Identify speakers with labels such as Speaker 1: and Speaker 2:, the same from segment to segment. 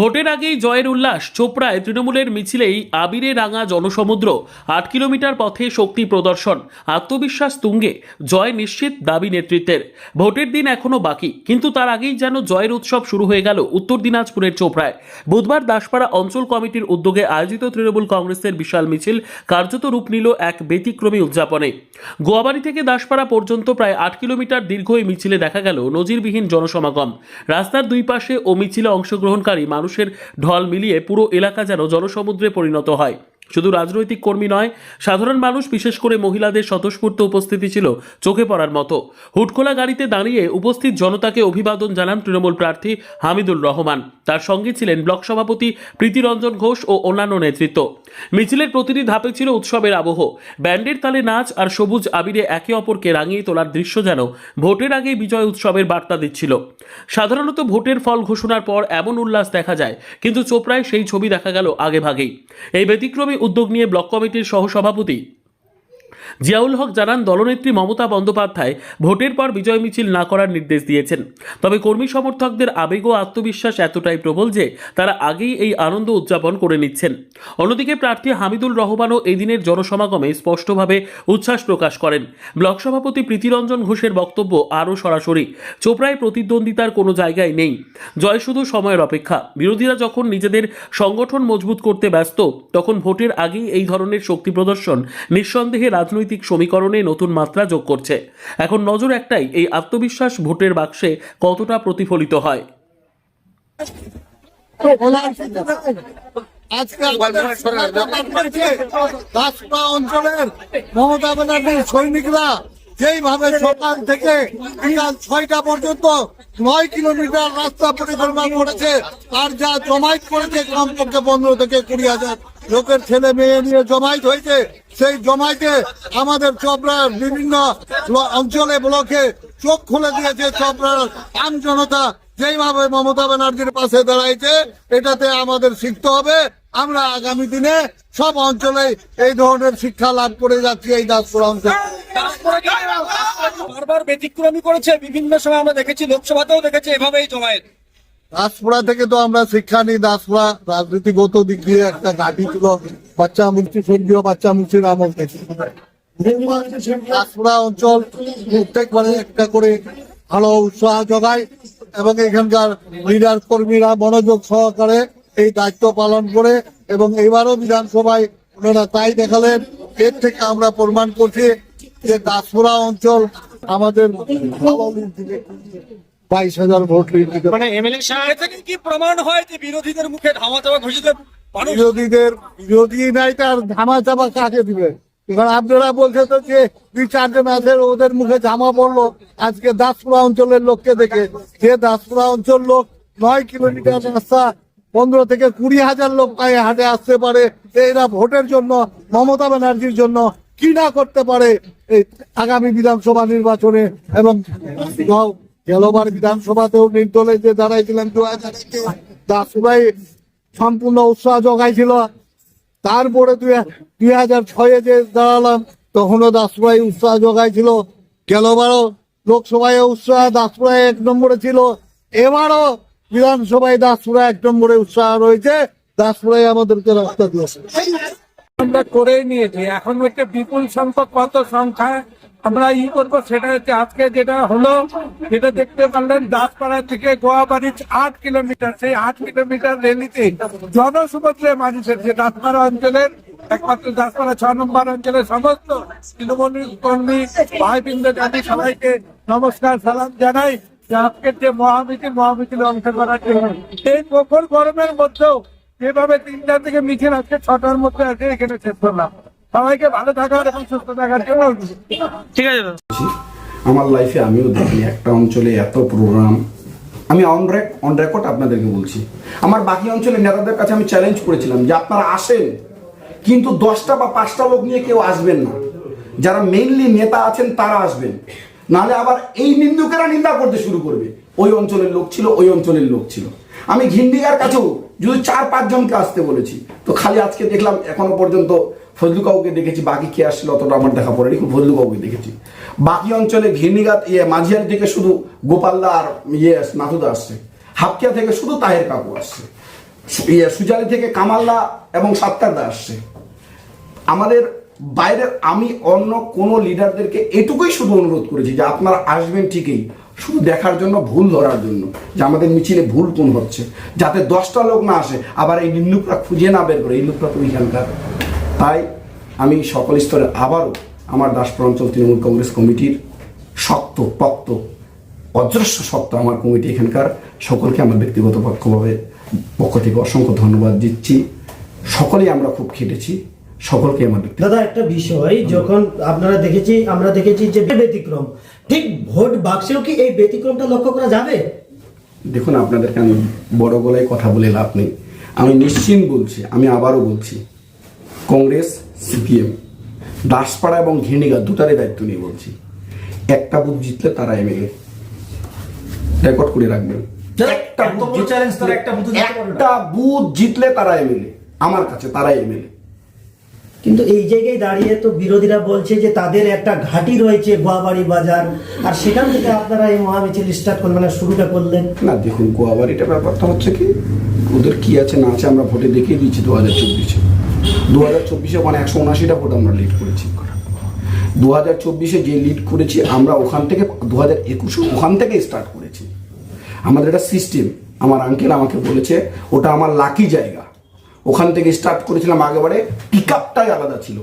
Speaker 1: ভোটের আগেই জয়ের উল্লাস। চোপড়ায় তৃণমূলের মিছিলেই আবিরে রাঙা জনসমুদ্র। ৮ কিলোমিটার পথে শক্তি প্রদর্শন, আত্মবিশ্বাস তুঙ্গে, জয় নিশ্চিত দাবি নেতৃত্বের। ভোটের দিন এখনো বাকি, কিন্তু তার আগেই যেন জয়ের উৎসব শুরু হয়ে গেল উত্তর দিনাজপুরের চোপড়ায়। বুধবার দাসপাড়া অঞ্চল কমিটির উদ্যোগে আয়োজিত তৃণমূল কংগ্রেসের বিশাল মিছিল কার্যত রূপ নিল এক ব্যতিক্রমী উদযাপনে। গোয়াবাড়ি থেকে দাসপাড়া পর্যন্ত প্রায় ৮ কিলোমিটার দীর্ঘ এই মিছিলে দেখা গেল নজিরবিহীন জনসমাগম। রাস্তার দুই পাশে ও মিছিলে অংশগ্রহণকারী মানুষের ঢল মিলিয়ে পুরো এলাকা যেন জনসমুদ্রে পরিণত হয়। শুধু রাজনৈতিক কর্মী নয়, সাধারণ মানুষ, বিশেষ করে মহিলাদের স্বতঃস্ফূর্ত উপস্থিতি ছিল চোখে পড়ার মতো। হুটখোলা গাড়িতে দাঁড়িয়ে উপস্থিত জনতাকে অভিবাদন জানান তৃণমূল প্রার্থী হামিদুর রহমান। তার সঙ্গে ছিলেন ব্লক সভাপতি প্রীতিরঞ্জন ঘোষ ও অন্যান্য নেতৃত্ব। মিছিলের প্রতিটি ধাপে ছিল উৎসবের আবহ। ব্যান্ডের তালে নাচ আর সবুজ আবিরে একে অপরকে রাঙিয়ে তোলার দৃশ্য যেন ভোটের আগে বিজয় উৎসবের বার্তা দিচ্ছিল। সাধারণত ভোটের ফল ঘোষণার পর এমন উল্লাস দেখা যায়, কিন্তু চোপড়ায় সেই ছবি দেখা গেল আগেভাগেই। এই ব্যতিক্রমী উদ্যোগ নিয়ে ব্লক কমিটির সহসভাপতি জিয়াউল হক জানান, দলনেত্রী মমতা বন্দ্যোপাধ্যায় ভোটের পর বিজয় মিছিল না করার নির্দেশ দিয়েছেন। তবে কর্মী সমর্থকদের আবেগ ও আত্মবিশ্বাস এতটাই প্রবল যে তারা আগেই এই আনন্দ উদযাপন করে নিচ্ছেন। অন্যদিকে প্রার্থী হামিদুর রহমানও এই দিনের জনসমাগমে স্পষ্টভাবে উচ্ছ্বাস প্রকাশ করেন। ব্লক সভাপতি প্রীতিরঞ্জন ঘোষের বক্তব্য আরও সরাসরি, চোপড়ায় প্রতিদ্বন্দ্বিতার কোনো জায়গায় নেই, জয় শুধু সময়ের অপেক্ষা। বিরোধীরা যখন নিজেদের সংগঠন মজবুত করতে ব্যস্ত, তখন ভোটের আগেই এই ধরনের শক্তি প্রদর্শন নিঃসন্দেহে রাজনৈতিক সমীকরণে নতুন মাত্রা যোগ করছে। এখন নজর একটাই, এই আত্মবিশ্বাস ভোটের বাক্সে কতটা প্রতিফলিত হয়।
Speaker 2: অঞ্চলের মমতা ব্যানার্জির সৈনিকরা যেইভাবে সকাল থেকে বিকাল 6টা পর্যন্ত 9 কিলোমিটার রাস্তা পরিক্রমা করেছে, আর যা জমায়েত করেছে কমপক্ষে 15 থেকে 20 হাজার লোকের ছেলে মেয়ে নিয়ে জমায়েত হয়েছে। সেই জমায়েতে আমাদের চোপড়ার বিভিন্ন অঞ্চলে ব্লকে চোখ খুলে দিয়েছে। চোপড়ার আম জনতা যেইভাবে মমতা ব্যানার্জির পাশে দাঁড়াইছে, এটাতে আমাদের শিখতে হবে। আমরা আগামী দিনে সব অঞ্চলে এই ধরনের শিক্ষা লাভ করে যাচ্ছি। এই দাসপুরা অঞ্চল
Speaker 3: বারবার ব্যতিক্রমী করেছে, বিভিন্ন সময় আমরা দেখেছি, লোকসভাতেও দেখেছি এভাবেই জমায়েত।
Speaker 2: দাসপুরা থেকে তো আমরা শিক্ষা নিই। দাসপুরা রাজনীতিগত দিক দিয়ে একটা ঘাঁটি ছিল, বাচ্চা মুক্তি, স্বর্গীয় বাচ্চা মুক্তির আমল থেকে দাসপুরা অঞ্চল প্রত্যেকবারে একটা করে ভালো উৎসাহ যোগায় এবং এখানকার লিডার কর্মীরা মনোযোগ সহকারে এই দায়িত্ব পালন করে, এবং এইবারও বিধানসভায় ওনারা তাই দেখালেন। এর থেকে আমরা প্রমাণ করছি যে দাসপুরা অঞ্চল আমাদের 22,000 ভোট
Speaker 3: মানে এমএলএ সাহেব থেকে কি প্রমাণ হয় যে বিরোধীদের মুখে ধামা চাপা ঘোষিত?
Speaker 2: বিরোধী নাই, তার ধামা চাপা কাকে দিবে? এবার আপনারা বলছে তো যে 2-4জন আছে, ওদের মুখে জামা পড়লো আজকে দাসপুরা অঞ্চলের লোককে দেখে। যে দাসপুরা অঞ্চল লোক 9 কিলোমিটার রাস্তা 15 থেকে 20 হাজার লোক পায়ে হাটে আসতে পারে। এরা ভোটের জন্য, মমতা ব্যানার্জির জন্য কি না করতে পারে এই আগামী বিধানসভা নির্বাচনে। এবং গেলবার বিধানসভাতেও নির্দলে যে দাঁড়াইছিলেন 2000 দাসপুরায় সম্পূর্ণ উৎসাহ জোগাইছিল। তারপরে 2006-এ যে দাঁড়ালাম, তখনও দাসপুরায় উৎসাহ জোগাইছিল। গেলবারও লোকসভায় উৎসাহ দাসপুরায় 1 নম্বরে ছিল। এবারও বিধানসভায় দাসপুরা 1 নম্বরে উৎসাহ রয়েছে। দাসপুরায় আমাদেরকে রাস্তা দিয়েছে,
Speaker 4: আমরা করে নিয়েছি। এখন একটা বিপুল সংখ্যক কত সংখ্যায় আমরা করবো সেটা হচ্ছে আজকে যেটা হলো, যেটা দেখতে পারলেন দাসপাড়া থেকে গোয়াবাড়ি 8 কিলোমিটার, সেই 8 কিলোমিটার র্যালিতে জনসমুদ্রে মানুষের, যে দাসপাড়া অঞ্চলের একমাত্র দাসপাড়া 6 নম্বর অঞ্চলের সমস্ত তৃণমূল কর্মী ভাইবৃন্দ জাতি সবাইকে নমস্কার সালাম জানাই। আজকের যে মহামিছিল অংশ করার জন্য এই প্রখর গরমের মধ্যেও যেভাবে 3টা থেকে মিছিল আজকে 6টার মধ্যে আছে এখানে শেষ করলাম। সবাইকে ভালো থাকার এবং সুস্থ থাকার জন্য
Speaker 1: ঠিক আছে।
Speaker 5: আমার লাইফে আমিও দেখিনি একটা অঞ্চলে এত প্রোগ্রাম। আমি অন রেকর্ড আপনাদেরকে বলছি, আমার বাকি অঞ্চলের নেতাদের কাছে আমি চ্যালেঞ্জ করেছিলাম যে আপনারা আসেন, কিন্তু 10টা বা 5টা লোক নিয়ে কেউ আসবেন না। যারা মেইনলি নেতা আছেন তারা আসবেন, নাহলে আবার এই নিন্দুকেরা নিন্দা করতে শুরু করবে। ওই অঞ্চলের লোক ছিল, ওই অঞ্চলের লোক ছিল। আমি ঘিন্ডিগার কাছেও যদি 4-5 জনকে আসতে বলেছি, তো খালি আজকে দেখলাম এখনো পর্যন্ত ফজলু কাউকে দেখেছি, বাকি কে আসছিল অতটা আমার দেখা পড়েনি, ফজলু কাউকে দেখেছি। বাকি অঞ্চলে ঘিন্ডিগাত মাঝিয়াল থেকে শুধু গোপালদা আর নাথুদা আসছে, হাপকিয়া থেকে শুধু তাহের কাকু আসছে। সুজালি থেকে কামালদা এবং সাত্তারদা আসছে। আমাদের বাইরের আমি অন্য কোনো লিডারদেরকে এটুকুই শুধু অনুরোধ করেছি যে আপনারা আসবেন ঠিকই, শুধু দেখার জন্য, ভুল ধরার জন্য যে আমাদের মিছিলে ভুল কোন হচ্ছে, যাতে 10টা লোক না আসে আবার এই লোকটা খুঁজে না বের করে, এই লোকটা তো ওইখানকার। তাই আমি সকল স্তরে আবারও আমার দাসপুর অঞ্চল তৃণমূল কংগ্রেস কমিটির শক্ত পক্ত অজস্র শক্ত আমার কমিটি এখানকার সকলকে আমার ব্যক্তিগত পক্ষ থেকে অসংখ্য ধন্যবাদ দিচ্ছি। সকলেই আমরা খুব খেটেছি, সকলকে আমার
Speaker 6: দাদা একটা বিষয়, যখন আমরা দেখেছি যে ব্যতিক্রম, ঠিক ভোট বাক্সেও কি এই ব্যতিক্রমটা লক্ষ্য করা যাবে?
Speaker 5: দেখুন, আপনাদেরকে আমি বড় গলায় কথা বলে লাভ নেই। আমি নিশ্চিন্ত বলছি, আমি আবারও বলছি, কংগ্রেস, সিপিএম, দাসপাড়া এবং ঘেনিগা দুটারই দায়িত্ব নিয়ে বলছি, একটা বুথ জিতলে তারা এমএলএ। রেকর্ড করে রাখবেন, একটা বুথ জিতলে তারা এমএলএ, আমার কাছে তারাই এমএলএ।
Speaker 6: কিন্তু এই জায়গায় দাঁড়িয়ে তো বিরোধীরা বলছে যে তাদের একটা ঘাঁটি রয়েছে গোয়াবাড়ি বাজার, আর সেখান থেকে আপনারা এই মহামিছিল স্টার্ট করলেন, মানে শুরুটা করলেন।
Speaker 5: না দেখুন, গোয়াবাড়িটা ব্যাপারটা হচ্ছে কি, ওদের কি আছে না আছে আমরা ভোটে দেখিয়ে দিচ্ছি। 2024-এ ওখানে 179টা ভোট আমরা লিড করেছি। 2024-এ যে লিড করেছি আমরা ওখান থেকে 2021-এ ওখান থেকে স্টার্ট করেছি। আমাদের একটা সিস্টেম, আমার আঙ্কেল আমাকে বলেছে ওটা আমার লাকি জায়গা, ওখান থেকে স্টার্ট করেছিলাম। আগেবারে পিক আপটাই আলাদা ছিল,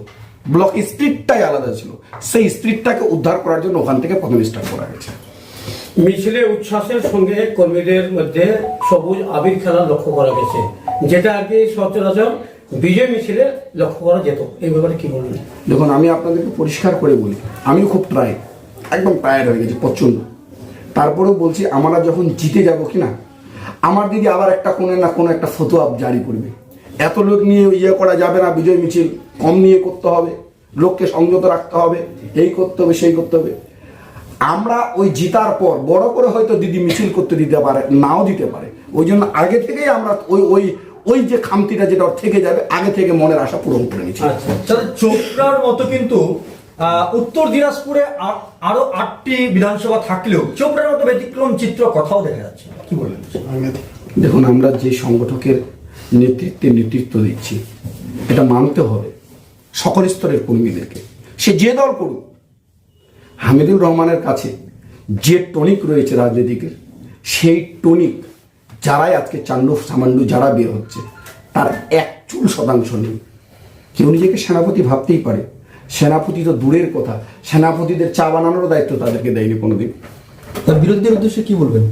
Speaker 5: ব্লক স্পিডটাই আলাদা ছিল, সেই স্পিডটাকে উদ্ধার করার জন্য ওখান থেকে প্রথমে স্টার্ট করা গেছে।
Speaker 7: মিছিলে উচ্ছ্বাসের সঙ্গে কর্মীদের মধ্যে সবুজ আবির খেলা লক্ষ্য করা গেছে, যেটা আর কি সচরাচর বিজয় মিছিলে লক্ষ্য করা যেত। এই ব্যাপারে কি বলবেন?
Speaker 5: দেখুন, আমি আপনাদেরকে পরিষ্কার করে বলি, আমিও খুব একদম টায়ার্ড হয়ে গেছি প্রচন্ড। তারপরেও বলছি, আমরা যখন জিতে যাব কিনা, আমার দিদি আবার একটা কোনো একটা ফতোয়া জারি করবে, এত লোক নিয়ে ইয়ে করা যাবে না, বিজয় মিছিল কম নিয়ে করতে হবে, লোককে সংযত রাখতে হবে, এই করতে হবে সেই করতে হবে। আমরা ওই জিতার পর বড় করে হয়তো দিদি মিছিল করতে দিতে পারে, নাও দিতে পারে, ওই জন্য আগে থেকেই আমরা ওই যে খামতিটা যেটা থেকে যাবে, আগে থেকে মনের আশা পূরণ করে নিচ্ছি।
Speaker 8: চোপড়ার মতো কিন্তু উত্তর দিনাজপুরে আরো 8টি বিধানসভা থাকলেও চোপড়ার মতো ব্যতিক্রম চিত্র কথাও দেখা যাচ্ছে, কি বলবেন?
Speaker 5: দেখুন, আমরা যে সংগঠকের নেতৃত্ব দিচ্ছি, এটা মানতে হবে সকল স্তরের কর্মীদেরকে, সে যে দল করুক। হামিদুর রহমানের কাছে যে টনিক রয়েছে রাজনীতিকের, সেই টনিক যারাই আজকে চান্ডু সামান্ডু যারা বের হচ্ছে, তার 1% নেই। কেউ নিজেকে সেনাপতি ভাবতেই পারে, সেনাপতি তো দূরের কথা, সেনাপতিদের চা বানানোর দায়িত্ব তাদেরকে দেয়নি কোনোদিন।
Speaker 8: বিরোধীদের উদ্দেশ্যে কি বলবেন?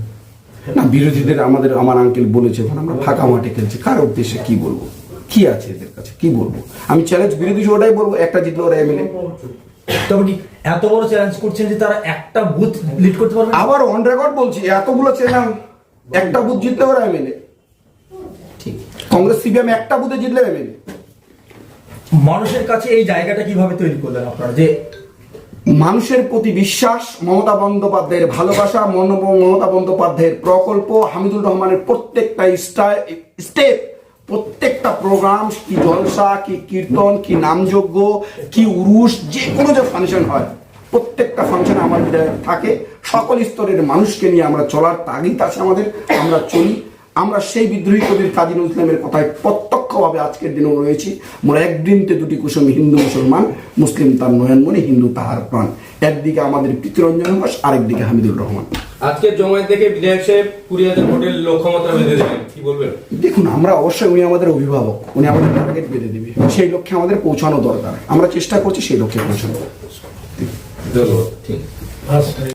Speaker 5: না, বিরোধীদের আমার আঙ্কেল বলেছে আমরা ফাঁকা মাঠে খেলছি, কার উদ্দেশ্যে কি বলবো, কি আছে এদের কাছে, কি বলবো? আমি চ্যালেঞ্জ বিরোধী ওটাই বলবো, একটা জিতলে ওরা এমএলএ।
Speaker 8: তবে কি এত বড় চ্যালেঞ্জ করছেন যে তারা একটা বুথ লিড করতে পারবে?
Speaker 5: আবার অন রেকর্ড বলছি, এতগুলো চ্যালেঞ্জ, একটা বুথ জিতলে ওরা এমএলএ। ঠিক, কংগ্রেস সিপিএম একটা বুথে জিতলে এমএলএ।
Speaker 8: মানুষের কাছে এই জায়গাটা কিভাবে তৈরি করলেন আপনারা, যে
Speaker 5: মানুষের প্রতি বিশ্বাস, মমতা বন্দ্যোপাধ্যায়ের ভালোবাসা, মমতা বন্দ্যোপাধ্যায়ের প্রকল্প, হামিদুর রহমানের প্রত্যেকটা স্টেপ, প্রত্যেকটা প্রোগ্রাম, কি জলসা, কি কীর্তন, কি নামযজ্ঞ, কি উরুস, যে কোনো যে ফাংশন হয়, প্রত্যেকটা ফাংশনে আমার বিধায়ক থাকে। সকল স্তরের মানুষকে নিয়ে আমরা চলার তাগিদ আছে আমাদের, আমরা চলি। আমরা সেই বিদ্রোহী কবির কাজী নজরুল ইসলামের কথায় প্রত্যক্ষভাবে আজকের দিনেও রয়েছি। মোরা একদিনতে দুটি কুসুম, হিন্দু মুসলমান, মুসলিম তার নয়নমণি, হিন্দু তাহার প্রাণ। একদিকে আমাদের পিতৃরঞ্জন ঘোষ, আরেকদিকে হামিদুর রহমান।
Speaker 9: আজকের জমায়েত থেকে বিধায়ক সাহেব 20,000 ভোটের লক্ষ্যমাত্রা বেঁধে দেবেন, কি বলবেন?
Speaker 5: দেখুন, আমরা অবশ্যই, উনি আমাদের অভিভাবক, উনি আমাদের টার্গেট বেঁধে দিবে, সেই লক্ষ্যে আমাদের পৌঁছানো দরকার। আমরা চেষ্টা করছি সেই লক্ষ্যে পৌঁছানো।
Speaker 9: ধন্যবাদ।